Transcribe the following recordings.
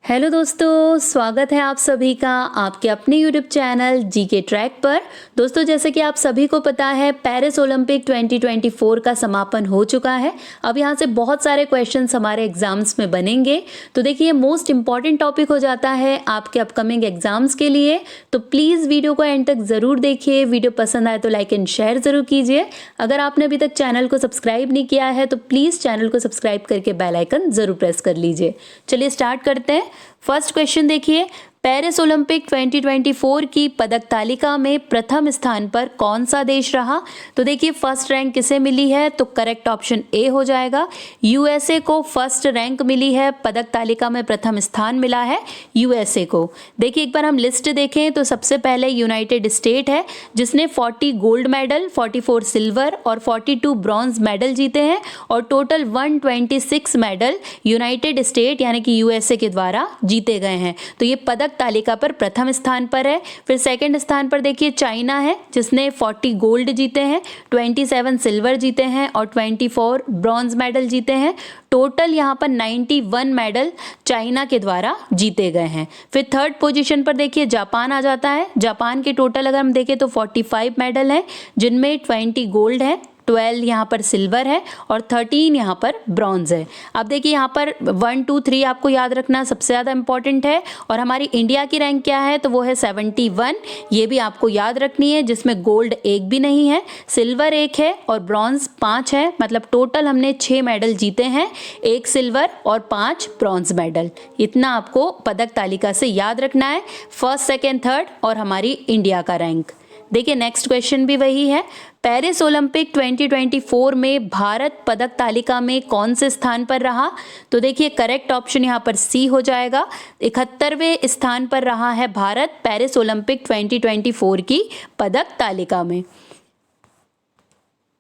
Hello दोस्तों, स्वागत है आप सभी का आपके अपने यूट्यूब चैनल जीके ट्रैक पर। दोस्तों, जैसे कि आप सभी को पता है, पेरिस ओलंपिक 2024 का समापन हो चुका है। अब यहाँ से बहुत सारे क्वेश्चंस हमारे एग्जाम्स में बनेंगे। तो देखिए, मोस्ट इम्पॉर्टेंट टॉपिक हो जाता है आपके अपकमिंग एग्जाम्स के लिए। तो प्लीज़ वीडियो को एंड तक ज़रूर देखिए। वीडियो पसंद आए तो लाइक एंड शेयर ज़रूर कीजिए। अगर आपने अभी तक चैनल को सब्सक्राइब नहीं किया है तो प्लीज़ चैनल को सब्सक्राइब करके बेल आइकन ज़रूर प्रेस कर लीजिए। चलिए स्टार्ट करते हैं। फर्स्ट क्वेश्चन देखिए, पेरिस ओलंपिक 2024 की पदक तालिका में प्रथम स्थान पर कौन सा देश रहा? तो देखिए, फर्स्ट रैंक किसे मिली है? तो करेक्ट ऑप्शन ए हो जाएगा। यूएसए को फर्स्ट रैंक मिली है, पदक तालिका में प्रथम स्थान मिला है यूएसए को। देखिए, एक बार हम लिस्ट देखें तो सबसे पहले यूनाइटेड स्टेट है, जिसने 40 गोल्ड मेडल, 44 सिल्वर और 42 ब्रॉन्ज मेडल जीते हैं और टोटल 126 मेडल यूनाइटेड स्टेट यानी कि यूएसए के द्वारा जीते गए हैं। तो ये पदक तालिका पर प्रथम स्थान पर है। फिर सेकंड स्थान पर देखिए चाइना है, जिसने 40 गोल्ड जीते हैं, 27 सिल्वर जीते हैं और 24 ब्रॉन्ज मेडल जीते हैं। टोटल यहाँ पर 91 मेडल चाइना के द्वारा जीते गए हैं। फिर थर्ड पोजीशन पर देखिए जापान आ जाता है। जापान के टोटल अगर हम देखें तो 45 मेडल हैं, जिनमें 20 गोल्ड है, 12 यहाँ पर सिल्वर है और 13 यहाँ पर ब्रॉन्ज है। अब देखिए, यहाँ पर 1 2 3 आपको याद रखना सबसे ज़्यादा इंपॉर्टेंट है। और हमारी इंडिया की रैंक क्या है? तो वो है 71। ये भी आपको याद रखनी है, जिसमें गोल्ड एक भी नहीं है, सिल्वर एक है और ब्रॉन्ज 5 है। मतलब टोटल हमने 6 मेडल जीते हैं, 1 सिल्वर और 5 ब्रॉन्ज मेडल। इतना आपको पदक तालिका से याद रखना है, फर्स्ट सेकेंड थर्ड और हमारी इंडिया का रैंक। देखिए, नेक्स्ट क्वेश्चन भी वही है। पेरिस ओलंपिक 2024 में भारत पदक तालिका में कौन से स्थान पर रहा? तो देखिए, करेक्ट ऑप्शन यहाँ पर सी हो जाएगा। 71वें स्थान पर रहा है भारत पेरिस ओलंपिक 2024 की पदक तालिका में।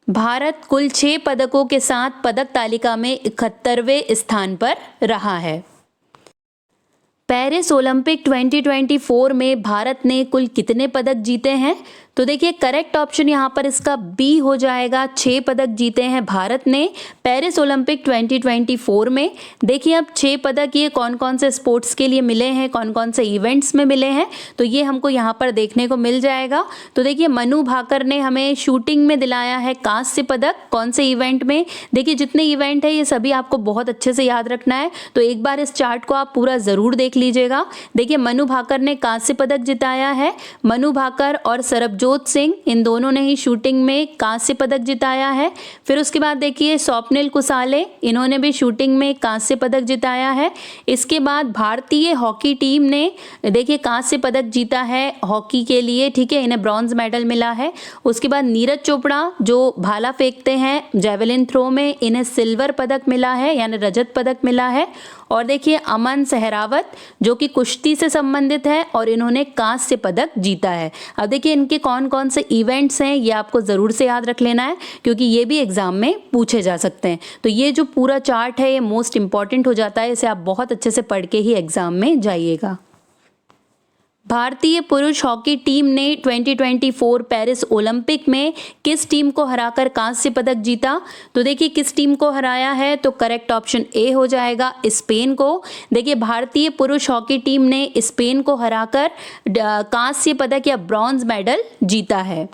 भारत कुल 6 पदकों के साथ पदक तालिका में 71वें स्थान पर रहा है। पेरिस ओलंपिक 2024 में भारत ने कुल कितने पदक जीते हैं? तो देखिए, करेक्ट ऑप्शन यहाँ पर इसका बी हो जाएगा। 6 पदक जीते हैं भारत ने पेरिस ओलंपिक 2024 में। देखिए, अब 6 पदक ये कौन कौन से स्पोर्ट्स के लिए मिले हैं, कौन कौन से इवेंट्स में मिले हैं, तो ये हमको यहाँ पर देखने को मिल जाएगा। तो देखिए, मनु भाकर ने हमें शूटिंग में दिलाया है कांस्य पदक। कौन से इवेंट में? देखिए, जितने इवेंट है ये सभी आपको बहुत अच्छे से याद रखना है, तो एक बार इस चार्ट को आप पूरा ज़रूर देख लीजिएगा। देखिए, मनु भाकर ने कांस्य पदक जिताया है। मनु भाकर और सरबजोत सिंह, इन दोनों ने ही शूटिंग में कांस्य पदक जिताया है। फिर उसके बाद देखिए, स्वप्निल कुसाले, इन्होंने भी शूटिंग में कांस्य पदक जिताया है। इसके बाद भारतीय हॉकी टीम ने देखिए कांस्य पदक जीता है हॉकी के लिए, ठीक है, इन्हें ब्रॉन्ज मेडल मिला है। उसके बाद नीरज चोपड़ा, जो भाला फेंकते हैं जेवलिन थ्रो में, इन्हें सिल्वर पदक मिला है यानी रजत पदक मिला है। और देखिए, अमन सहरावत, जो कि कुश्ती से संबंधित है और इन्होंने कांस्य पदक जीता है। अब देखिए, इनके कौन कौन से इवेंट्स हैं ये आपको ज़रूर से याद रख लेना है, क्योंकि ये भी एग्जाम में पूछे जा सकते हैं। तो ये जो पूरा चार्ट है ये मोस्ट इंपॉर्टेंट हो जाता है, इसे आप बहुत अच्छे से पढ़ के ही एग्जाम में जाइएगा। भारतीय पुरुष हॉकी टीम ने 2024 पेरिस ओलंपिक में किस टीम को हराकर कांस्य पदक जीता? तो देखिए, किस टीम को हराया है? तो करेक्ट ऑप्शन ए हो जाएगा, स्पेन को। देखिए, भारतीय पुरुष हॉकी टीम ने स्पेन को हराकर कांस्य पदक या ब्रॉन्ज मेडल जीता है।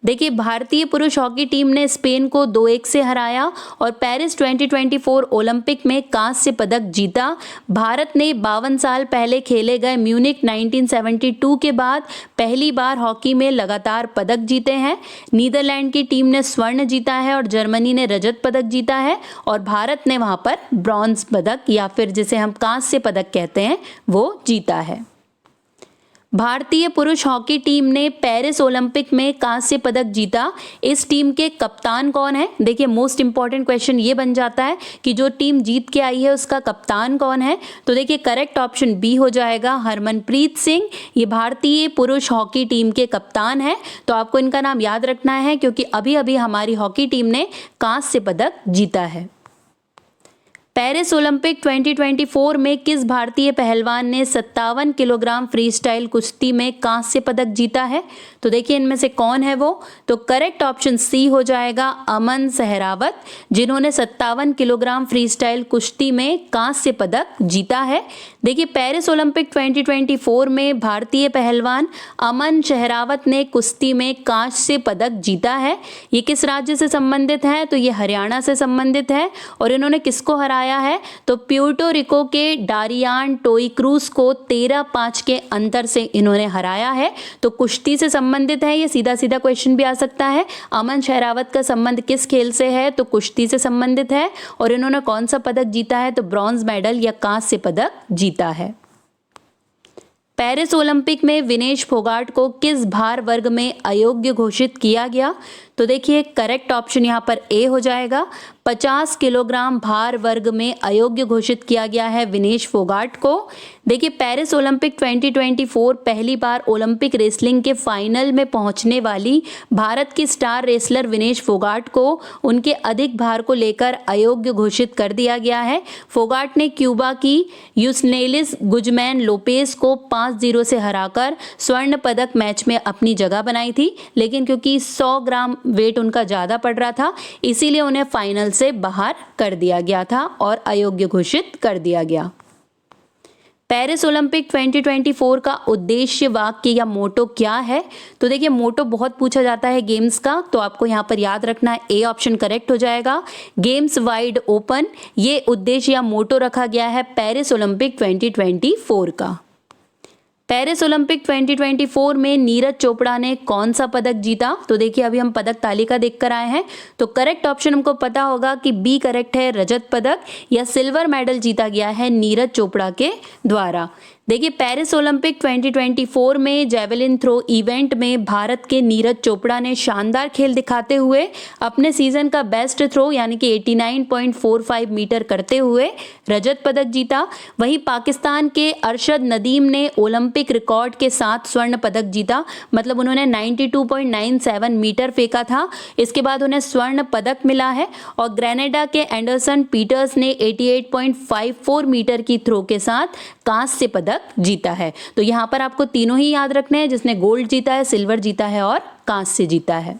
देखिए, भारतीय पुरुष हॉकी टीम ने स्पेन को 2-1 से हराया और पेरिस 2024 ओलंपिक में कांस्य पदक जीता। भारत ने 52 साल पहले खेले गए म्यूनिक 1972 के बाद पहली बार हॉकी में लगातार पदक जीते हैं। नीदरलैंड की टीम ने स्वर्ण जीता है और जर्मनी ने रजत पदक जीता है और भारत ने वहां पर ब्रॉन्ज पदक या फिर जिसे हम कांस्य पदक कहते हैं वो जीता है। भारतीय पुरुष हॉकी टीम ने पेरिस ओलंपिक में कांस्य पदक जीता। इस टीम के कप्तान कौन है? देखिए, मोस्ट इंपॉर्टेंट क्वेश्चन ये बन जाता है कि जो टीम जीत के आई है उसका कप्तान कौन है? तो देखिए, करेक्ट ऑप्शन बी हो जाएगा, हरमनप्रीत सिंह। ये भारतीय पुरुष हॉकी टीम के कप्तान है। तो आपको इनका नाम याद रखना है, क्योंकि अभी अभी हमारी हॉकी टीम ने कांस्य पदक जीता है। पेरिस ओलंपिक 2024 में किस भारतीय पहलवान ने 57 किलोग्राम फ्री स्टाइल कुश्ती में कांस्य पदक जीता है? तो देखिए इनमें से कौन है वो? तो करेक्ट ऑप्शन सी हो जाएगा अमन सहरावत, जिन्होंने 57 किलोग्राम फ्री स्टाइल कुश्ती में कांस्य पदक जीता है। देखिए पेरिस ओलंपिक 2024 में भारतीय पहलवान अमन सहरावत ने कुश्ती में कांस्य पदक जीता है। ये किस राज्य से संबंधित है? तो ये हरियाणा से संबंधित है। और इन्होंने किसको हराया है? तो प्यूर्टो रिको के डारियान टोईक्रूज को 13-5 के अंतर से इन्होंने हराया है। तो कुश्ती से संबंधित है, ये सीधा सीधा क्वेश्चन भी आ सकता है। अमन सहरावत का संबंध किस खेल से है? तो कुश्ती से संबंधित है। और इन्होंने कौन सा पदक जीता है? तो ब्रॉन्ज मेडल या कांस्य पदक जीता है। पेरिस ओलंपिक में विनेश फोगाट को किस भार वर्ग में अयोग्य घोषित किया गया? तो देखिए करेक्ट ऑप्शन यहाँ पर ए हो जाएगा। 50 किलोग्राम भार वर्ग में अयोग्य घोषित किया गया है विनेश फोगाट को। देखिए पेरिस ओलंपिक 2024 पहली बार ओलंपिक रेसलिंग के फाइनल में पहुंचने वाली भारत की स्टार रेसलर विनेश फोगाट को उनके अधिक भार को लेकर अयोग्य घोषित कर दिया गया है। फोगाट ने क्यूबा की यूसनेलिस गुजमैन लोपेज को 5-0 से हराकर स्वर्ण पदक मैच में अपनी जगह बनाई थी, लेकिन क्योंकि 100 ग्राम वेट उनका ज़्यादा पड़ रहा था, इसीलिए उन्हें फाइनल से बाहर कर दिया गया था और अयोग्य घोषित कर दिया गया। पेरिस ओलंपिक 2024 का उद्देश्य वाक्य या मोटो क्या है? तो देखिए मोटो बहुत पूछा जाता है गेम्स का, तो आपको यहाँ पर याद रखना है ए ऑप्शन करेक्ट हो जाएगा। गेम्स वाइड ओपन, ये उद्देश्य या मोटो रखा गया है पेरिस ओलंपिक 2024 का। पेरिस ओलंपिक 2024 में नीरज चोपड़ा ने कौन सा पदक जीता? तो देखिए अभी हम पदक तालिका देखकर आए हैं, तो करेक्ट ऑप्शन हमको पता होगा कि बी करेक्ट है, रजत पदक या सिल्वर मेडल जीता गया है नीरज चोपड़ा के द्वारा। देखिए पेरिस ओलंपिक 2024 में जेवलिन थ्रो इवेंट में भारत के नीरज चोपड़ा ने शानदार खेल दिखाते हुए अपने सीजन का बेस्ट थ्रो यानी कि 89.45 मीटर करते हुए रजत पदक जीता। वहीं पाकिस्तान के अरशद नदीम ने ओलंपिक रिकॉर्ड के साथ स्वर्ण पदक जीता, मतलब उन्होंने 92.97 मीटर फेंका था, इसके बाद उन्हें स्वर्ण पदक मिला है। और ग्रेनेडा के एंडरसन पीटर्स ने 88.54 मीटर की थ्रो के साथ कांस्य पदक जीता है। तो यहाँ पर आपको तीनों ही याद रखने हैं, जिसने गोल्ड जीता है, सिल्वर जीता है और कांस्य जीता है।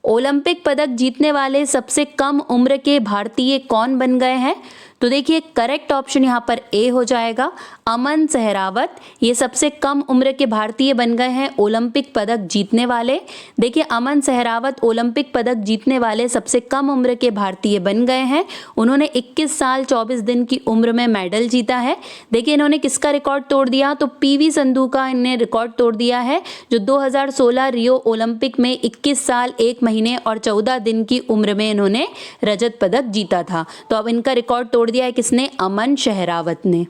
ओलंपिक पदक जीतने वाले सबसे कम उम्र के भारतीय कौन बन गए हैं? तो देखिए करेक्ट ऑप्शन यहाँ पर ए हो जाएगा अमन सहरावत, ये सबसे कम उम्र के भारतीय बन गए हैं ओलंपिक पदक जीतने वाले। देखिए अमन सहरावत ओलंपिक पदक जीतने वाले सबसे कम उम्र के भारतीय बन गए हैं। उन्होंने 21 साल 24 दिन की उम्र में मेडल जीता है। देखिए इन्होंने किसका रिकॉर्ड तोड़ दिया? तो पीवी संधू का इन्हें रिकॉर्ड तोड़ दिया है, जो 2016 रियो ओलंपिक में 21 साल 1 महीने और 14 दिन की उम्र में इन्होंने रजत पदक जीता था। तो अब इनका रिकॉर्ड तोड़ दिया है किसने? अमन सहरावत ने।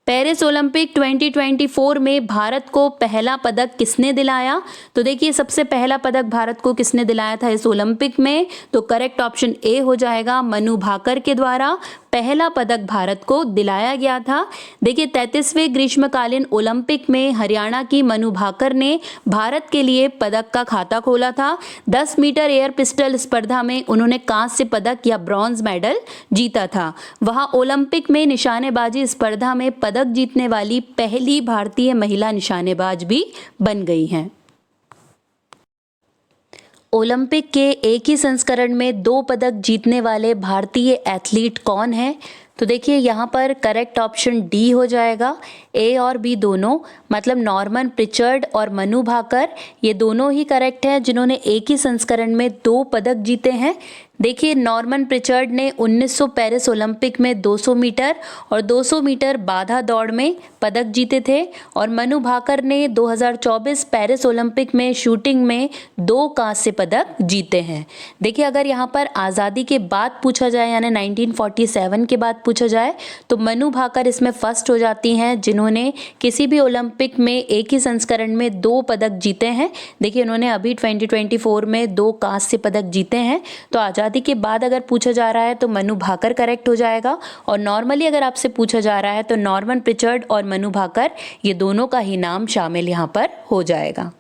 पेरिस ओलंपिक 2024 में भारत को पहला पदक किसने दिलाया? तो देखिए सबसे पहला पदक भारत को किसने दिलाया था इस ओलंपिक में? तो करेक्ट ऑप्शन ए हो जाएगा मनु भाकर के द्वारा पहला पदक भारत को दिलाया गया था। देखिए 33वें ग्रीष्मकालीन ओलंपिक में हरियाणा की मनु भाकर ने भारत के लिए पदक का खाता खोला था। 10 मीटर एयर पिस्टल स्पर्धा में उन्होंने कांस्य पदक या ब्रॉन्ज मेडल जीता था। वहां ओलंपिक में निशानेबाजी स्पर्धा में पदक जीतने वाली पहली भारतीय महिला निशानेबाज भी बन गई हैं। ओलंपिक के एक ही संस्करण में 2 पदक जीतने वाले भारतीय एथलीट कौन है? तो देखिए यहाँ पर करेक्ट ऑप्शन डी हो जाएगा, ए और बी दोनों, मतलब नॉर्मन प्रिचर्ड और मनु भाकर, ये दोनों ही करेक्ट हैं जिन्होंने एक ही संस्करण में 2 पदक जीते हैं। देखिए नॉर्मन प्रिचर्ड ने 1900 पेरिस ओलंपिक में 200 मीटर और 200 मीटर बाधा दौड़ में पदक जीते थे, और मनु भाकर ने 2024 पेरिस ओलंपिक में शूटिंग में 2 कांस्य पदक जीते हैं। देखिए अगर यहाँ पर आज़ादी के बाद पूछा जाए यानी 1947 के बाद पूछा जाए तो मनु भाकर इसमें फर्स्ट हो जाती हैं जिन्होंने किसी भी ओलंपिक में एक ही संस्करण में 2 पदक जीते हैं। देखिए उन्होंने अभी 2024 में 2 कांस्य पदक जीते हैं। तो आज़ादी के बाद अगर पूछा जा रहा है तो मनु भाकर करेक्ट हो जाएगा, और नॉर्मली अगर आपसे पूछा जा रहा है तो नॉर्मन प्रिचर्ड और मनु भाकर, ये दोनों का ही नाम शामिल यहाँ पर हो जाएगा।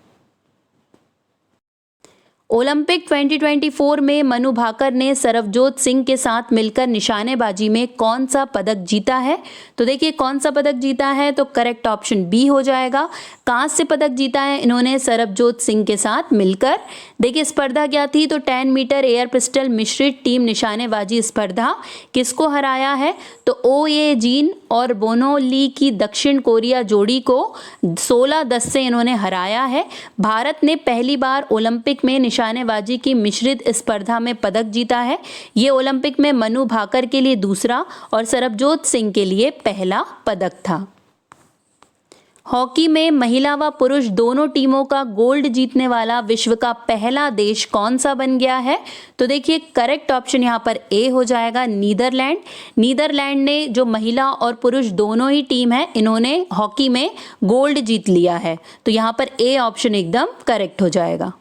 ओलंपिक 2024 में मनु भाकर ने सरबजोत सिंह के साथ मिलकर निशानेबाजी में कौन सा पदक जीता है? तो देखिए कौन सा पदक जीता है, तो करेक्ट ऑप्शन बी हो जाएगा। कांस्य पदक जीता है इन्होंने सरबजोत सिंह के साथ मिलकर। देखिए स्पर्धा क्या थी, तो 10 मीटर एयर पिस्टल मिश्रित टीम निशानेबाजी स्पर्धा। किसको हराया है, तो ओ ये जीन और बोनो ली की दक्षिण कोरिया जोड़ी को 16-10 से इन्होंने हराया है। भारत ने पहली बार ओलंपिक में निशानेबाजी की मिश्रित स्पर्धा में पदक जीता है। ये ओलंपिक में मनु भाकर के लिए दूसरा और सरबजोत सिंह के लिए पहला पदक था। हॉकी में महिला व पुरुष दोनों टीमों का गोल्ड जीतने वाला विश्व का पहला देश कौन सा बन गया है? तो देखिए करेक्ट ऑप्शन यहाँ पर ए हो जाएगा, नीदरलैंड। नीदरलैंड ने जो महिला और पुरुष दोनों ही टीम है इन्होंने हॉकी में गोल्ड जीत लिया है, तो यहाँ पर ए ऑप्शन एकदम करेक्ट हो जाएगा।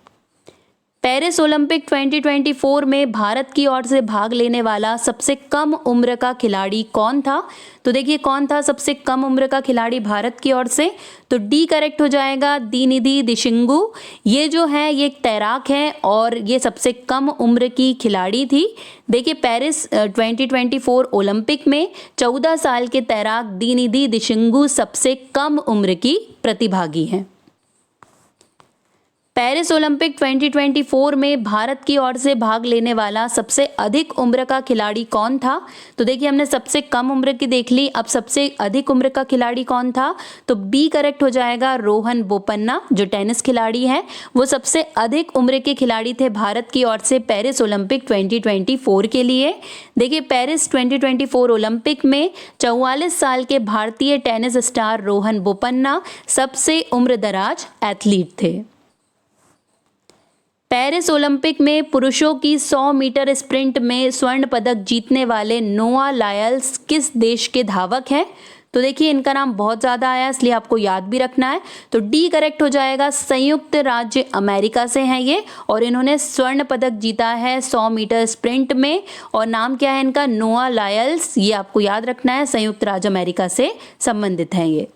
पेरिस ओलंपिक 2024 में भारत की ओर से भाग लेने वाला सबसे कम उम्र का खिलाड़ी कौन था? तो देखिए कौन था सबसे कम उम्र का खिलाड़ी भारत की ओर से, तो डी करेक्ट हो जाएगा, दीनिधि दिशिंगू। ये जो है ये एक तैराक है और ये सबसे कम उम्र की खिलाड़ी थी। देखिए पेरिस 2024 ओलंपिक में 14 साल के तैराक दीनिधि दिशिंगू सबसे कम उम्र की प्रतिभागी हैं। पेरिस ओलंपिक 2024 में भारत की ओर से भाग लेने वाला सबसे अधिक उम्र का खिलाड़ी कौन था? तो देखिए हमने सबसे कम उम्र की देख ली, अब सबसे अधिक उम्र का खिलाड़ी कौन था, तो बी करेक्ट हो जाएगा, रोहन बोपन्ना जो टेनिस खिलाड़ी है वो सबसे अधिक उम्र के खिलाड़ी थे भारत की ओर से पेरिस ओलंपिक 2024 के लिए। देखिए पेरिस 2024 ओलंपिक में 44 साल के भारतीय टेनिस स्टार रोहन बोपन्ना सबसे उम्रदराज एथलीट थे। पेरिस ओलंपिक में पुरुषों की 100 मीटर स्प्रिंट में स्वर्ण पदक जीतने वाले नोआ लायल्स किस देश के धावक हैं? तो देखिए इनका नाम बहुत ज़्यादा आया इसलिए आपको याद भी रखना है, तो डी करेक्ट हो जाएगा, संयुक्त राज्य अमेरिका से हैं ये और इन्होंने स्वर्ण पदक जीता है 100 मीटर स्प्रिंट में और नाम क्या है इनका, नोआ लायल्स। ये आपको याद रखना है, संयुक्त राज्य अमेरिका से संबंधित हैं ये।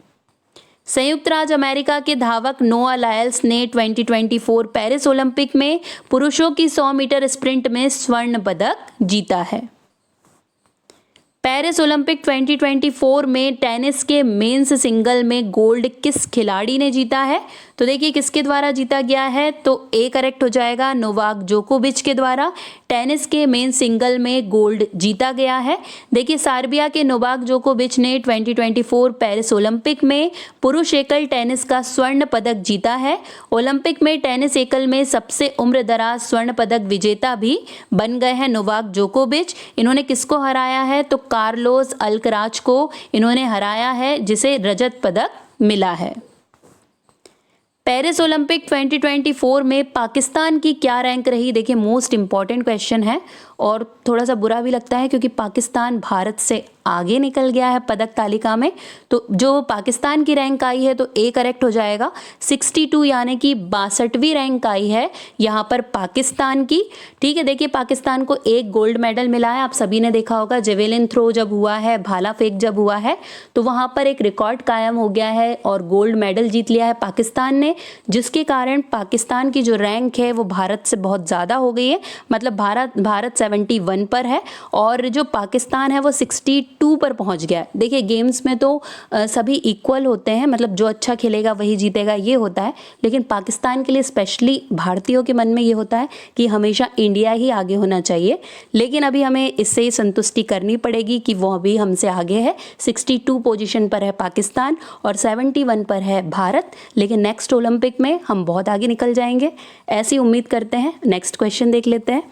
संयुक्त राज्य अमेरिका के धावक नोआ लायल्स ने 2024 पेरिस ओलंपिक में पुरुषों की 100 मीटर स्प्रिंट में स्वर्ण पदक जीता है। पेरिस ओलंपिक 2024 में टेनिस के मेंस सिंगल में गोल्ड किस खिलाड़ी ने जीता है? तो देखिए किसके द्वारा जीता गया है, तो ए करेक्ट हो जाएगा, नोवाक जोकोविच के द्वारा टेनिस के मेन सिंगल में गोल्ड जीता गया है। देखिए सर्बिया के नोवाक जोकोविच ने 2024 पेरिस ओलंपिक में पुरुष एकल टेनिस का स्वर्ण पदक जीता है। ओलंपिक में टेनिस एकल में सबसे उम्रदराज स्वर्ण पदक विजेता भी बन गए हैं नोवाक जोकोविच। इन्होंने किसको हराया है, तो कार्लोस अल्कराज को इन्होंने हराया है जिसे रजत पदक मिला है। पेरिस ओलंपिक 2024 में पाकिस्तान की क्या रैंक रही? देखिए मोस्ट इंपॉर्टेंट क्वेश्चन है और थोड़ा सा बुरा भी लगता है क्योंकि पाकिस्तान भारत से आगे निकल गया है पदक तालिका में। तो जो पाकिस्तान की रैंक आई है तो ए करेक्ट हो जाएगा, 62 यानी कि 62वीं रैंक आई है यहाँ पर पाकिस्तान की। ठीक है, देखिए पाकिस्तान को एक गोल्ड मेडल मिला है, आप सभी ने देखा होगा जेवेलिन थ्रो जब हुआ है, भाला फेंक जब हुआ है तो वहाँ पर एक रिकॉर्ड कायम हो गया है और गोल्ड मेडल जीत लिया है पाकिस्तान ने, जिसके कारण पाकिस्तान की जो रैंक है वो भारत से बहुत ज़्यादा हो गई है। मतलब भारत 71 पर है और जो पाकिस्तान है वो 62 पर पहुंच गया है। देखिए गेम्स में तो सभी इक्वल होते हैं, मतलब जो अच्छा खेलेगा वही जीतेगा ये होता है, लेकिन पाकिस्तान के लिए स्पेशली भारतीयों के मन में ये होता है कि हमेशा इंडिया ही आगे होना चाहिए। लेकिन अभी हमें इससे ही संतुष्टि करनी पड़ेगी कि वो अभी हमसे आगे है, 62 पोजीशन पर है पाकिस्तान और 71 पर है भारत। लेकिन नेक्स्ट ओलंपिक में हम बहुत आगे निकल जाएंगे, ऐसी उम्मीद करते हैं। नेक्स्ट क्वेश्चन देख लेते हैं।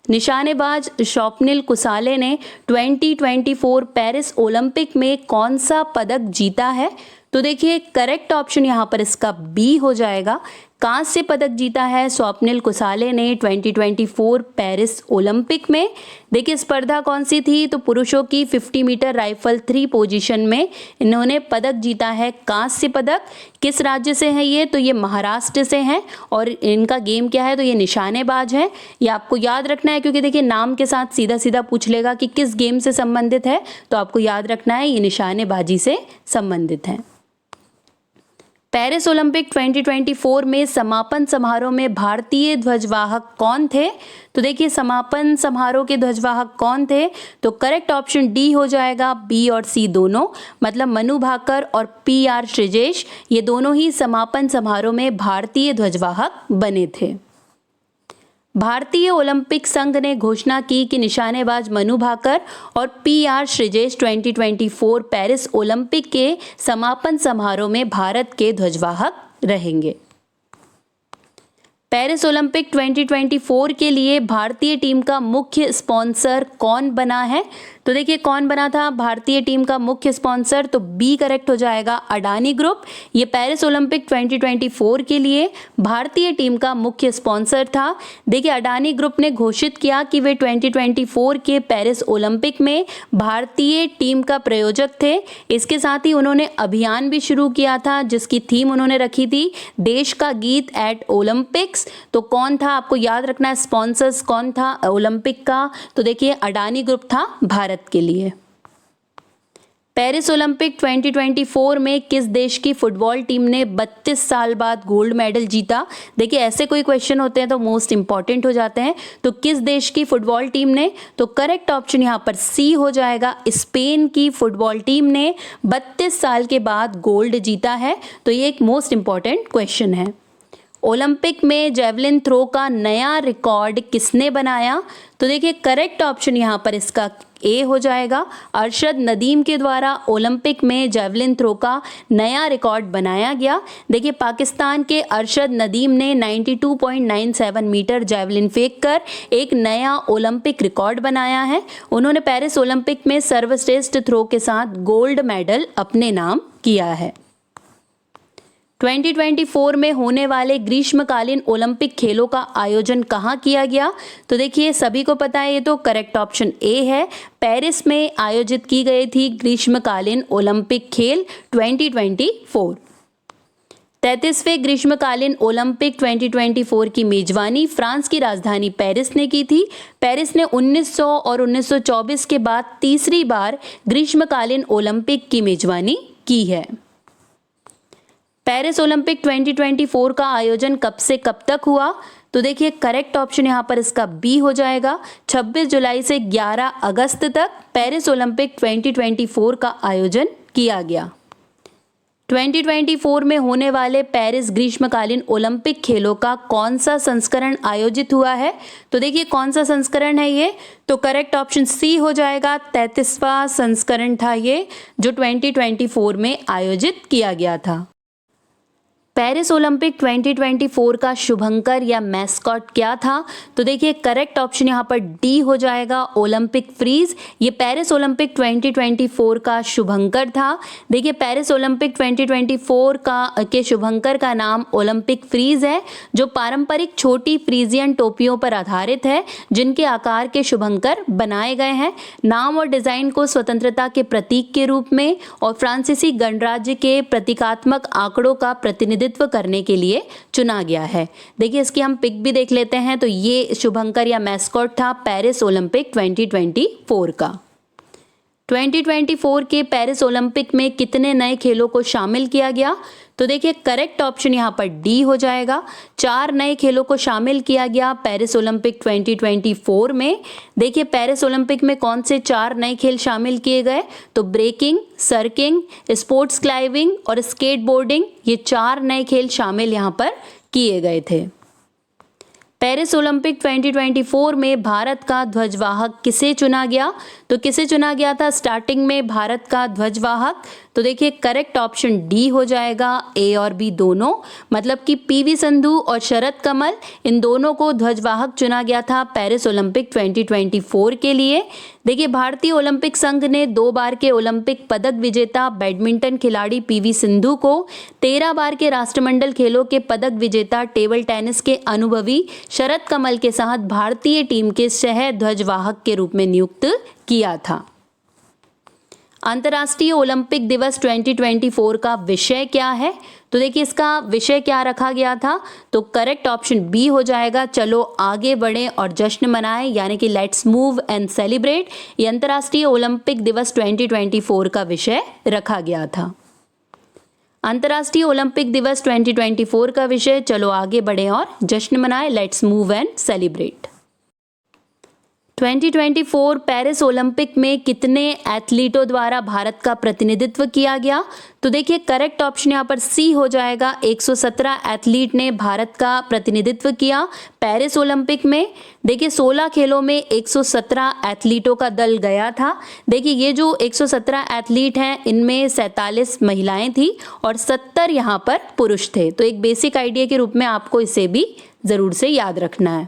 निशानेबाज स्वप्निल कुसाले ने 2024 पेरिस ओलंपिक में कौन सा पदक जीता है? तो देखिए करेक्ट ऑप्शन यहाँ पर इसका बी हो जाएगा, कांस्य पदक जीता है स्वप्निल कुसाले ने 2024 पेरिस ओलंपिक में। देखिए स्पर्धा कौन सी थी, तो पुरुषों की 50 मीटर राइफल 3 पोजीशन में इन्होंने पदक जीता है, कांस्य पदक। किस राज्य से है ये, तो ये महाराष्ट्र से हैं और इनका गेम क्या है, तो ये निशानेबाज है। ये आपको याद रखना है क्योंकि देखिए नाम के साथ सीधा सीधा पूछ लेगा कि किस गेम से संबंधित है, तो आपको याद रखना है ये निशानेबाजी से संबंधित है। पेरिस ओलंपिक 2024 में समापन समारोह में भारतीय ध्वजवाहक कौन थे? तो देखिए समापन समारोह के ध्वजवाहक कौन थे? तो करेक्ट ऑप्शन डी हो जाएगा, बी और सी दोनों, मतलब मनु भाकर और PR श्रीजेश, ये दोनों ही समापन समारोह में भारतीय ध्वजवाहक बने थे। भारतीय ओलंपिक संघ ने घोषणा की कि निशानेबाज मनु भाकर और PR श्रीजेश 2024 पेरिस ओलंपिक के समापन समारोह में भारत के ध्वजवाहक रहेंगे। पेरिस ओलंपिक 2024 के लिए भारतीय टीम का मुख्य स्पॉन्सर कौन बना है? तो देखिए कौन बना था भारतीय टीम का मुख्य स्पॉन्सर? तो बी करेक्ट हो जाएगा, अडानी ग्रुप। ये पेरिस ओलंपिक 2024 के लिए भारतीय टीम का मुख्य स्पॉन्सर था। देखिए अडानी ग्रुप ने घोषित किया कि वे 2024 के पेरिस ओलंपिक में भारतीय टीम का प्रायोजक थे। इसके साथ ही उन्होंने अभियान भी शुरू किया था जिसकी थीम उन्होंने रखी थी देश का गीत एट ओलंपिक्स। तो कौन था, आपको याद रखना है स्पॉन्सर्स कौन था ओलंपिक का? तो देखिए अडानी ग्रुप था भारत के लिए। पेरिस ओलंपिक 2024 में किस देश की फुटबॉल टीम ने 32 साल बाद गोल्ड मेडल जीता? देखिए ऐसे कोई क्वेश्चन होते हैं तो मोस्ट इंपॉर्टेंट हो जाते हैं। तो किस देश की फुटबॉल टीम ने? तो करेक्ट ऑप्शन यहाँ पर सी हो जाएगा, स्पेन की फुटबॉल टीम ने 32 साल के बाद गोल्ड जीता है। तो ये एक मोस्ट इंपॉर्टेंट क्वेश्चन है। ओलंपिक में जेवलिन थ्रो का नया रिकॉर्ड किसने बनाया? तो देखिए करेक्ट ऑप्शन यहाँ पर इसका ए हो जाएगा, अरशद नदीम के द्वारा ओलंपिक में जेवलिन थ्रो का नया रिकॉर्ड बनाया गया। देखिए पाकिस्तान के अरशद नदीम ने 92.97 मीटर जेवलिन फेंक कर एक नया ओलंपिक रिकॉर्ड बनाया है। उन्होंने पेरिस ओलंपिक में सर्वश्रेष्ठ थ्रो के साथ गोल्ड मेडल अपने नाम किया है। 2024 में होने वाले ग्रीष्मकालीन ओलंपिक खेलों का आयोजन कहाँ किया गया? तो देखिए सभी को पता है, ये तो करेक्ट ऑप्शन ए है, पेरिस में आयोजित की गई थी ग्रीष्मकालीन ओलंपिक खेल 2024। 33वें ग्रीष्मकालीन ओलंपिक 2024 की मेजबानी फ्रांस की राजधानी पेरिस ने की थी। पेरिस ने 1900 और 1924 के बाद तीसरी बार ग्रीष्मकालीन ओलंपिक की मेजबानी की है। पेरिस ओलंपिक 2024 का आयोजन कब से कब तक हुआ? तो देखिए करेक्ट ऑप्शन यहाँ पर इसका बी हो जाएगा, 26 जुलाई से 11 अगस्त तक पेरिस ओलंपिक 2024 का आयोजन किया गया। 2024 में होने वाले पेरिस ग्रीष्मकालीन ओलंपिक खेलों का कौन सा संस्करण आयोजित हुआ है? तो देखिए कौन सा संस्करण है ये? तो करेक्ट ऑप्शन सी हो जाएगा, 33वां संस्करण था ये जो 2024 में आयोजित किया गया था। पेरिस ओलंपिक 2024 का शुभंकर या मैस्कॉट क्या था? तो देखिए करेक्ट ऑप्शन यहाँ पर डी हो जाएगा, ओलंपिक फ्रीज। ये पेरिस ओलंपिक 2024 का शुभंकर था। देखिए पेरिस ओलंपिक 2024 के शुभंकर का नाम ओलंपिक फ्रीज है, जो पारंपरिक छोटी फ्रीजियन टोपियों पर आधारित है जिनके आकार के शुभंकर बनाए गए हैं। नाम और डिजाइन को स्वतंत्रता के प्रतीक के रूप में और फ्रांसीसी गणराज्य के प्रतीकात्मक आंकड़ों का प्रतिनिधित्व करने के लिए चुना गया है। देखिए इसकी हम पिक भी देख लेते हैं। तो ये शुभंकर या मैस्कॉट था पेरिस ओलंपिक 2024 का। 2024 के पेरिस ओलंपिक में कितने नए खेलों को शामिल किया गया? तो देखिए करेक्ट ऑप्शन यहाँ पर डी हो जाएगा, 4 नए खेलों को शामिल किया गया पेरिस ओलंपिक 2024 में। देखिए पेरिस ओलंपिक में कौन से 4 नए खेल शामिल किए गए? तो ब्रेकिंग, सर्किंग, स्पोर्ट्स क्लाइंबिंग और स्केटबोर्डिंग, ये 4 नए खेल शामिल यहाँ पर किए गए थे। पेरिस ओलंपिक 2024 में भारत का ध्वजवाहक किसे चुना गया? तो किसे चुना गया था स्टार्टिंग में भारत का ध्वजवाहक? तो देखिए करेक्ट ऑप्शन डी हो जाएगा, ए और बी दोनों, मतलब कि PV संधू और शरद कमल, इन दोनों को ध्वजवाहक चुना गया था पेरिस ओलंपिक 2024 के लिए। देखिए भारतीय ओलंपिक संघ ने 2 बार के ओलंपिक पदक विजेता बैडमिंटन खिलाड़ी PV सिंधु को 13 बार के राष्ट्रमंडल खेलों के पदक विजेता टेबल टेनिस के अनुभवी शरद कमल के साथ भारतीय टीम के सह ध्वजवाहक के रूप में नियुक्त किया था। अंतर्राष्ट्रीय ओलंपिक दिवस 2024 का विषय क्या है? तो देखिए इसका विषय क्या रखा गया था? तो करेक्ट ऑप्शन बी हो जाएगा, चलो आगे बढ़ें और जश्न मनाएं, यानी कि लेट्स मूव एंड सेलिब्रेट। ये अंतर्राष्ट्रीय ओलंपिक दिवस 2024 का विषय रखा गया था। अंतर्राष्ट्रीय ओलंपिक दिवस 2024 का विषय। चलो आगे बढ़े और जश्न मनाएं। Let's move and celebrate. 2024 Paris Olympic में कितने एथलीटों द्वारा भारत का प्रतिनिधित्व किया गया? तो देखिए करेक्ट ऑप्शन यहाँ पर सी हो जाएगा। 117 एथलीट ने भारत का प्रतिनिधित्व किया पेरिस ओलंपिक में। देखिए 16 खेलों में 117 एथलीटों का दल गया था। देखिए ये जो 117 एथलीट हैं इनमें 47 महिलाएं थी और 70 यहाँ पर पुरुष थे। तो एक बेसिक आइडिया के रूप में आपको इसे भी ज़रूर से याद रखना है।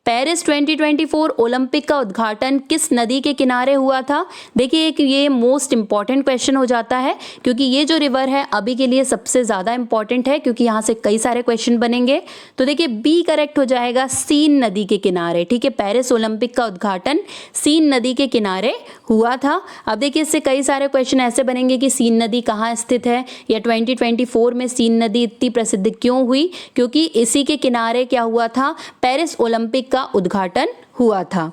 पेरिस 2024 ओलंपिक का उद्घाटन किस नदी के किनारे हुआ था? देखिए एक ये मोस्ट इंपॉर्टेंट क्वेश्चन हो जाता है क्योंकि ये जो रिवर है अभी के लिए सबसे ज़्यादा इंपॉर्टेंट है क्योंकि यहाँ से कई सारे क्वेश्चन बनेंगे। तो देखिए बी करेक्ट हो जाएगा, सीन नदी के किनारे। ठीक है, पेरिस ओलंपिक का उद्घाटन सीन नदी के किनारे हुआ था। अब देखिए इससे कई सारे क्वेश्चन ऐसे बनेंगे कि सीन नदी कहाँ स्थित है, या 2024 में सीन नदी इतनी प्रसिद्ध क्यों हुई, क्योंकि इसी के किनारे क्या हुआ था, पेरिस ओलंपिक का उद्घाटन हुआ था।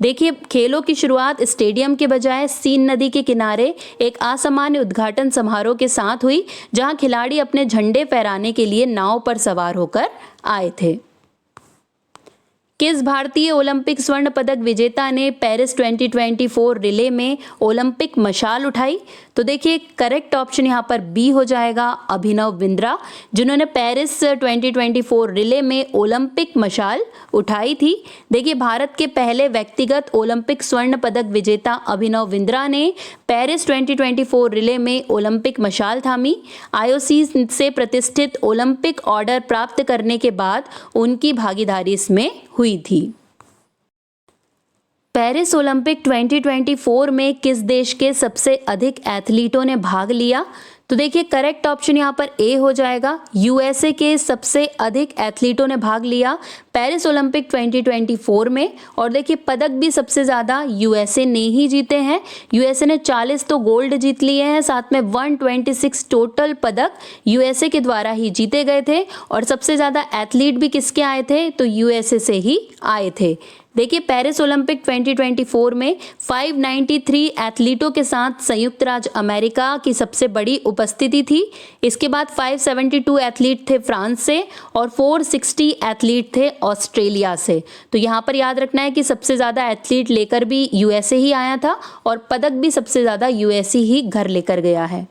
देखिए खेलों की शुरुआत स्टेडियम के बजाय सीन नदी के किनारे एक असामान्य उद्घाटन समारोह के साथ हुई, जहां खिलाड़ी अपने झंडे फहराने के लिए नाव पर सवार होकर आए थे। किस भारतीय ओलंपिक स्वर्ण पदक विजेता ने पेरिस 2024 रिले में ओलंपिक मशाल उठाई? तो देखिए करेक्ट ऑप्शन यहाँ पर बी हो जाएगा, अभिनव बिंद्रा, जिन्होंने पेरिस 2024 रिले में ओलंपिक मशाल उठाई थी। देखिए भारत के पहले व्यक्तिगत ओलंपिक स्वर्ण पदक विजेता अभिनव बिंद्रा ने पेरिस 2024 रिले में ओलंपिक मशाल थामी। आईओसी से प्रतिष्ठित ओलंपिक ऑर्डर प्राप्त करने के बाद उनकी भागीदारी इसमें हुई थी। पेरिस ओलंपिक 2024 में किस देश के सबसे अधिक एथलीटों ने भाग लिया? तो देखिए करेक्ट ऑप्शन यहाँ पर ए हो जाएगा, यूएसए के सबसे अधिक एथलीटों ने भाग लिया पेरिस ओलंपिक 2024 में। और देखिए पदक भी सबसे ज़्यादा यूएसए ने ही जीते हैं। यूएसए ने 40 तो गोल्ड जीत लिए हैं, साथ में 126 टोटल पदक यूएसए के द्वारा ही जीते गए थे। और सबसे ज़्यादा एथलीट भी किसके आए थे, तो यूएसए से ही आए थे। देखिए पेरिस ओलंपिक 2024 में 593 एथलीटों के साथ संयुक्त राज्य अमेरिका की सबसे बड़ी उपस्थिति थी। इसके बाद 572 एथलीट थे फ्रांस से और 460 एथलीट थे ऑस्ट्रेलिया से। तो यहाँ पर याद रखना है कि सबसे ज़्यादा एथलीट लेकर भी यूएसए ही आया था और पदक भी सबसे ज़्यादा यूएसए ही घर लेकर गया है।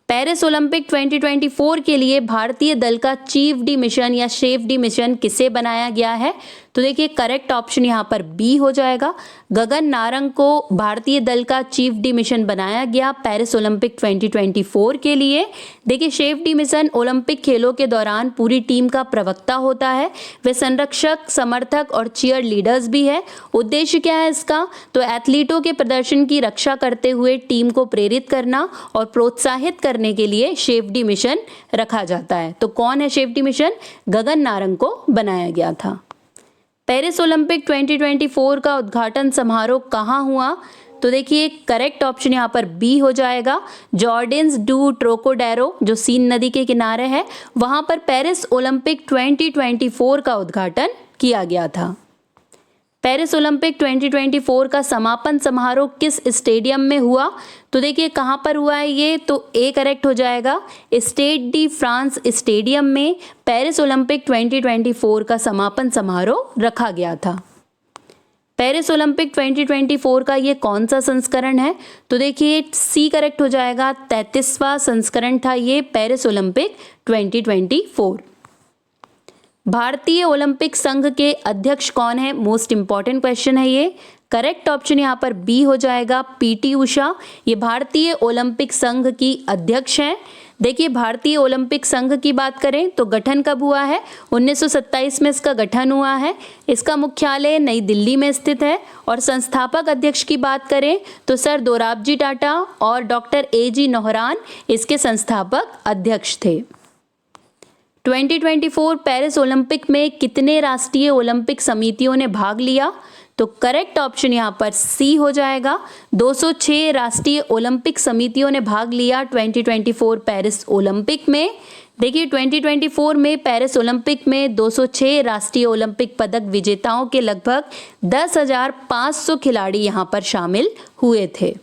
पेरिस ओलंपिक 2024 के लिए भारतीय दल का चीफ डी मिशन या शेफ डी मिशन किसे बनाया गया है? तो देखिए करेक्ट ऑप्शन यहाँ पर बी हो जाएगा, गगन नारंग को भारतीय दल का चीफ डी मिशन बनाया गया पेरिस ओलंपिक 2024 के लिए। देखिए शेफ डी मिशन ओलंपिक खेलों के दौरान पूरी टीम का प्रवक्ता होता है। वे संरक्षक, समर्थक और चीयर लीडर्स भी है। उद्देश्य क्या है इसका, तो एथलीटों के प्रदर्शन की रक्षा करते हुए टीम को प्रेरित करना और प्रोत्साहित करने के लिए शेफ डी मिशन रखा जाता है। तो कौन है chef D mission? Gagan Narang को बनाया गया था। पेरिस ओलंपिक 2024 का उद्घाटन समारोह कहाँ हुआ? तो देखिए करेक्ट ऑप्शन यहाँ पर बी हो जाएगा, जॉर्डिन्स डू ट्रोकोडेरो जो सीन नदी के किनारे है, वहाँ पर पेरिस ओलंपिक 2024 का उद्घाटन किया गया था। पेरिस ओलंपिक 2024 का समापन समारोह किस स्टेडियम में हुआ? तो देखिए कहाँ पर हुआ है ये, तो ए करेक्ट हो जाएगा, स्टेड डी फ्रांस स्टेडियम में पेरिस ओलंपिक 2024 का समापन समारोह रखा गया था। पेरिस ओलंपिक 2024 का ये कौन सा संस्करण है? तो देखिए सी करेक्ट हो जाएगा, 33वां संस्करण था ये पेरिस ओलंपिक 2024। भारतीय ओलंपिक संघ के अध्यक्ष कौन है? मोस्ट इंपॉर्टेंट क्वेश्चन है ये। करेक्ट ऑप्शन यहाँ पर बी हो जाएगा, पीटी उषा। ये भारतीय ओलंपिक संघ की अध्यक्ष हैं। देखिए भारतीय ओलंपिक संघ की बात करें तो गठन कब हुआ है? 1927 में इसका गठन हुआ है। इसका मुख्यालय नई दिल्ली में स्थित है। और संस्थापक अध्यक्ष की बात करें तो सर दोराबजी टाटा और डॉक्टर ए.जी. नौहरान इसके संस्थापक अध्यक्ष थे। 2024 पेरिस ओलंपिक में कितने राष्ट्रीय ओलंपिक समितियों ने भाग लिया? तो करेक्ट ऑप्शन यहाँ पर सी हो जाएगा, 206 राष्ट्रीय ओलंपिक समितियों ने भाग लिया 2024 पेरिस ओलंपिक में। देखिए 2024 में पेरिस ओलंपिक में 206 राष्ट्रीय ओलंपिक पदक विजेताओं के लगभग 10,500 खिलाड़ी यहाँ पर शामिल हुए थे।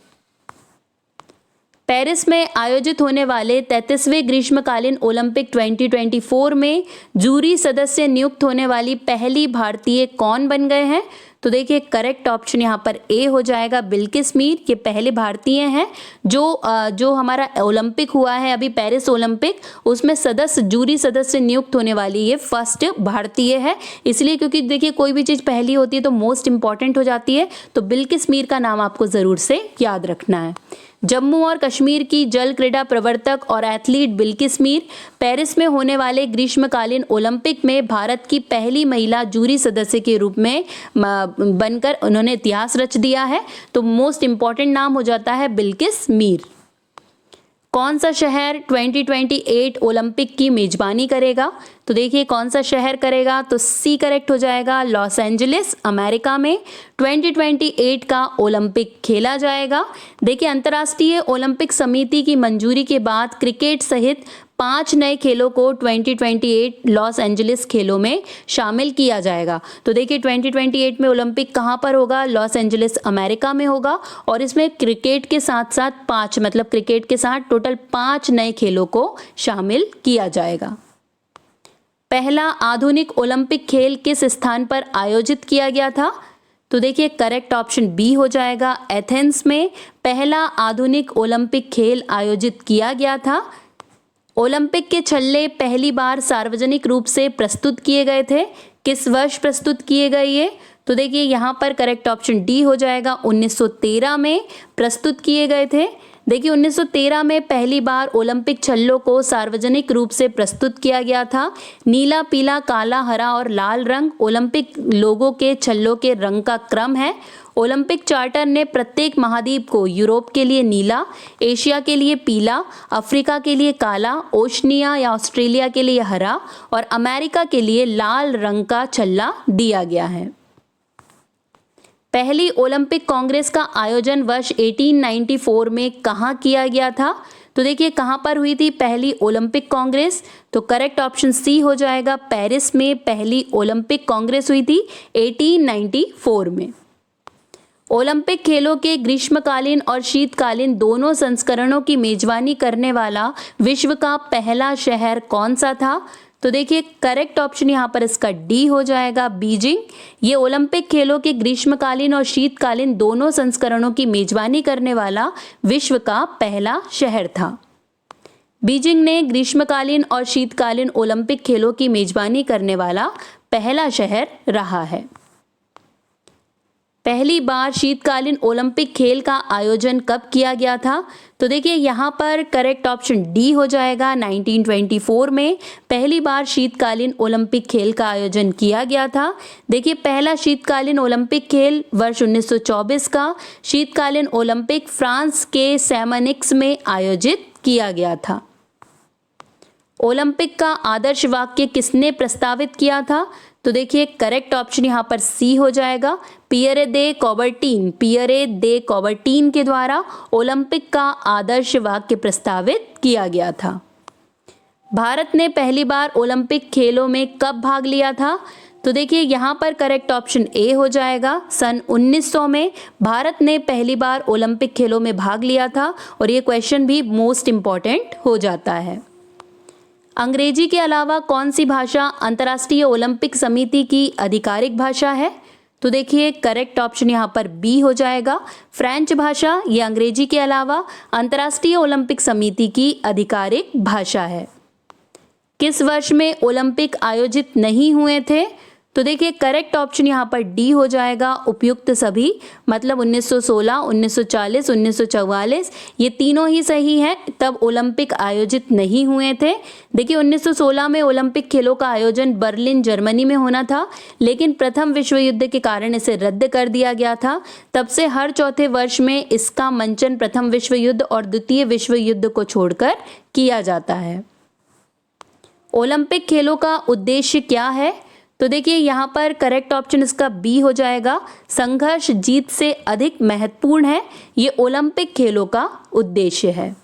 पेरिस में आयोजित होने वाले 33वें ग्रीष्मकालीन ओलंपिक 2024 में जूरी सदस्य नियुक्त होने वाली पहली भारतीय कौन बन गए हैं? तो देखिए करेक्ट ऑप्शन यहाँ पर ए हो जाएगा, बिल्किस मीर। ये पहले भारतीय हैं जो हमारा ओलंपिक हुआ है अभी पेरिस ओलंपिक, उसमें जूरी सदस्य नियुक्त होने वाली ये फर्स्ट भारतीय है। इसलिए क्योंकि देखिए कोई भी चीज़ पहली होती है तो मोस्ट इंपॉर्टेंट हो जाती है, तो बिल्किस मीर का नाम आपको ज़रूर से याद रखना है। जम्मू और कश्मीर की जल क्रीड़ा प्रवर्तक और एथलीट बिल्किस मीर पेरिस में होने वाले ग्रीष्मकालीन ओलंपिक में भारत की पहली महिला जूरी सदस्य के रूप में बनकर उन्होंने इतिहास रच दिया है। तो मोस्ट इंपॉर्टेंट नाम हो जाता है बिल्किस मीर। कौन सा शहर 2028 ओलंपिक की मेजबानी करेगा? तो देखिए कौन सा शहर करेगा, तो सी करेक्ट हो जाएगा, लॉस एंजलिस। अमेरिका में 2028 का ओलंपिक खेला जाएगा। देखिए अंतर्राष्ट्रीय ओलंपिक समिति की मंजूरी के बाद क्रिकेट सहित 5 नए खेलों को 2028 लॉस एंजलिस खेलों में शामिल किया जाएगा। तो देखिए 2028 में ओलंपिक कहाँ पर होगा? लॉस एंजलिस अमेरिका में होगा, और इसमें क्रिकेट के साथ साथ 5 मतलब क्रिकेट के साथ टोटल 5 नए खेलों को शामिल किया जाएगा। पहला आधुनिक ओलंपिक खेल किस स्थान पर आयोजित किया गया था? तो देखिए करेक्ट ऑप्शन बी हो जाएगा, एथेंस में पहला आधुनिक ओलंपिक खेल आयोजित किया गया था। ओलंपिक के छल्ले पहली बार सार्वजनिक रूप से प्रस्तुत किए गए थे, किस वर्ष प्रस्तुत किए गए ये? तो देखिए यहाँ पर करेक्ट ऑप्शन डी हो जाएगा, 1913 में प्रस्तुत किए गए थे। देखिए 1913 में पहली बार ओलंपिक छल्लों को सार्वजनिक रूप से प्रस्तुत किया गया था। नीला, पीला, काला, हरा और लाल रंग ओलंपिक लोगों के छल्लों के रंग का क्रम है। ओलंपिक चार्टर ने प्रत्येक महाद्वीप को यूरोप के लिए नीला, एशिया के लिए पीला, अफ्रीका के लिए काला, ओशनिया या ऑस्ट्रेलिया के लिए हरा और अमेरिका के लिए लाल रंग का छल्ला दिया गया है। पहली ओलंपिक कांग्रेस का आयोजन वर्ष 1894 में कहाँ किया गया था? तो देखिए कहाँ पर हुई थी पहली ओलंपिक कांग्रेस? तो करेक्ट ऑप्शन सी हो जाएगा, पेरिस में पहली ओलंपिक कांग्रेस हुई थी 1894 में। ओलंपिक खेलों के ग्रीष्मकालीन और शीतकालीन दोनों संस्करणों की मेजबानी करने वाला विश्व का पहला शहर कौन सा था? तो देखिए करेक्ट ऑप्शन यहाँ पर इसका डी हो जाएगा, बीजिंग। ये ओलंपिक खेलों के ग्रीष्मकालीन और शीतकालीन दोनों संस्करणों की मेजबानी करने वाला विश्व का पहला शहर था। बीजिंग ने ग्रीष्मकालीन और शीतकालीन ओलंपिक खेलों की मेजबानी करने वाला पहला शहर रहा है। पहली बार शीतकालीन ओलंपिक खेल का आयोजन कब किया गया था? तो देखिए यहाँ पर करेक्ट ऑप्शन डी हो जाएगा, 1924 में पहली बार शीतकालीन ओलंपिक खेल का आयोजन किया गया था। देखिए पहला शीतकालीन ओलंपिक खेल वर्ष 1924 का शीतकालीन ओलंपिक फ्रांस के सैमनिक्स में आयोजित किया गया था। ओलंपिक का आदर्श वाक्य किसने प्रस्तावित किया था? तो देखिए करेक्ट ऑप्शन यहाँ पर सी हो जाएगा, पियरे दे कॉबर्टीन के द्वारा ओलंपिक का आदर्श वाक्य प्रस्तावित किया गया था। भारत ने पहली बार ओलंपिक खेलों में कब भाग लिया था? तो देखिए यहाँ पर करेक्ट ऑप्शन ए हो जाएगा, सन 1900 में भारत ने पहली बार ओलंपिक खेलों में भाग लिया था, और ये क्वेश्चन भी मोस्ट इंपॉर्टेंट हो जाता है। अंग्रेजी के अलावा कौन सी भाषा अंतर्राष्ट्रीय ओलंपिक समिति की आधिकारिक भाषा है? तो देखिए करेक्ट ऑप्शन यहाँ पर बी हो जाएगा, फ्रेंच भाषा। ये अंग्रेजी के अलावा अंतर्राष्ट्रीय ओलंपिक समिति की आधिकारिक भाषा है। किस वर्ष में ओलंपिक आयोजित नहीं हुए थे? तो देखिए करेक्ट ऑप्शन यहाँ पर डी हो जाएगा, उपयुक्त सभी, मतलब 1916, 1940, 1944 ये तीनों ही सही हैं, तब ओलंपिक आयोजित नहीं हुए थे। देखिए 1916 में ओलंपिक खेलों का आयोजन बर्लिन जर्मनी में होना था, लेकिन प्रथम विश्व युद्ध के कारण इसे रद्द कर दिया गया था। तब से हर चौथे वर्ष में इसका मंचन प्रथम विश्व युद्ध और द्वितीय विश्व युद्ध को छोड़कर किया जाता है। ओलंपिक खेलों का उद्देश्य क्या है? तो देखिए यहाँ पर करेक्ट ऑप्शन इसका बी हो जाएगा, संघर्ष जीत से अधिक महत्वपूर्ण है, ये ओलंपिक खेलों का उद्देश्य है।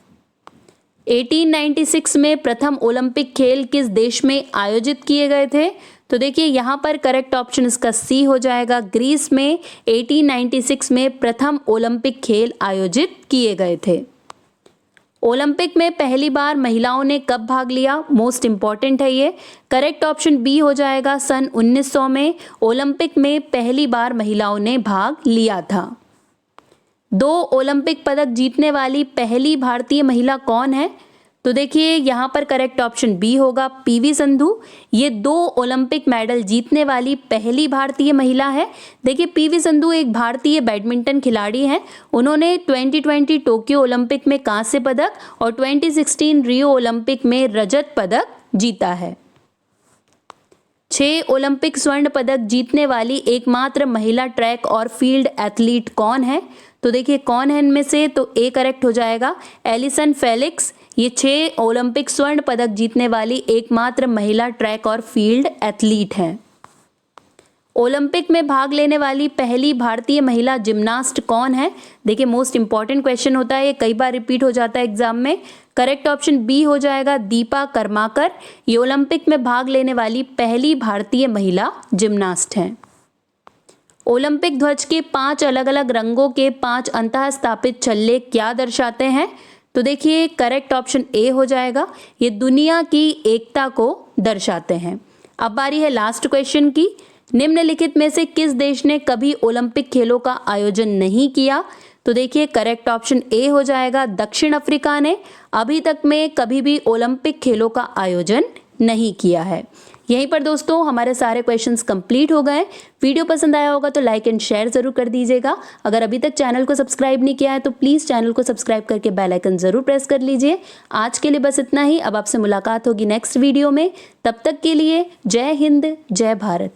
1896 में प्रथम ओलंपिक खेल किस देश में आयोजित किए गए थे? तो देखिए यहाँ पर करेक्ट ऑप्शन इसका सी हो जाएगा, ग्रीस में 1896 में प्रथम ओलंपिक खेल आयोजित किए गए थे। ओलंपिक में पहली बार महिलाओं ने कब भाग लिया? मोस्ट इंपॉर्टेंट है ये। करेक्ट ऑप्शन बी हो जाएगा, सन 1900 में ओलंपिक में पहली बार महिलाओं ने भाग लिया था। 2 ओलंपिक पदक जीतने वाली पहली भारतीय महिला कौन है? तो देखिए यहाँ पर करेक्ट ऑप्शन बी होगा, पीवी संधू। ये 2 ओलंपिक मेडल जीतने वाली पहली भारतीय महिला है। देखिए पीवी संधू एक भारतीय बैडमिंटन खिलाड़ी हैं। उन्होंने 2020 टोक्यो ओलंपिक में कांस्य पदक और 2016 रियो ओलंपिक में रजत पदक जीता है। 6 ओलंपिक स्वर्ण पदक जीतने वाली एकमात्र महिला ट्रैक और फील्ड एथलीट कौन है? तो देखिए कौन है इनमें से? तो ए करेक्ट हो जाएगा, एलिसन फेलिक्स। ये 6 ओलंपिक स्वर्ण पदक जीतने वाली एकमात्र महिला ट्रैक और फील्ड एथलीट हैं। ओलंपिक में भाग लेने वाली पहली भारतीय महिला जिम्नास्ट कौन है? देखिए मोस्ट इंपॉर्टेंट क्वेश्चन होता है, ये कई बार रिपीट हो जाता है एग्जाम में। करेक्ट ऑप्शन बी हो जाएगा, दीपा कर्माकर। ये ओलंपिक में भाग लेने वाली पहली भारतीय महिला जिम्नास्ट हैं। ओलंपिक ध्वज के 5 अलग अलग रंगों के 5 अंतः स्थापित छल्ले क्या दर्शाते हैं? तो देखिए करेक्ट ऑप्शन ए हो जाएगा, ये दुनिया की एकता को दर्शाते हैं। अब बारी है लास्ट क्वेश्चन की। निम्नलिखित में से किस देश ने कभी ओलंपिक खेलों का आयोजन नहीं किया? तो देखिए करेक्ट ऑप्शन ए हो जाएगा, दक्षिण अफ्रीका ने अभी तक में कभी भी ओलंपिक खेलों का आयोजन नहीं किया है। यहीं पर दोस्तों हमारे सारे क्वेश्चंस कंप्लीट हो गए। वीडियो पसंद आया होगा तो लाइक एंड शेयर जरूर कर दीजिएगा। अगर अभी तक चैनल को सब्सक्राइब नहीं किया है तो प्लीज़ चैनल को सब्सक्राइब करके बेल आइकन जरूर प्रेस कर लीजिए। आज के लिए बस इतना ही। अब आपसे मुलाकात होगी नेक्स्ट वीडियो में। तब तक के लिए जय हिंद, जय भारत।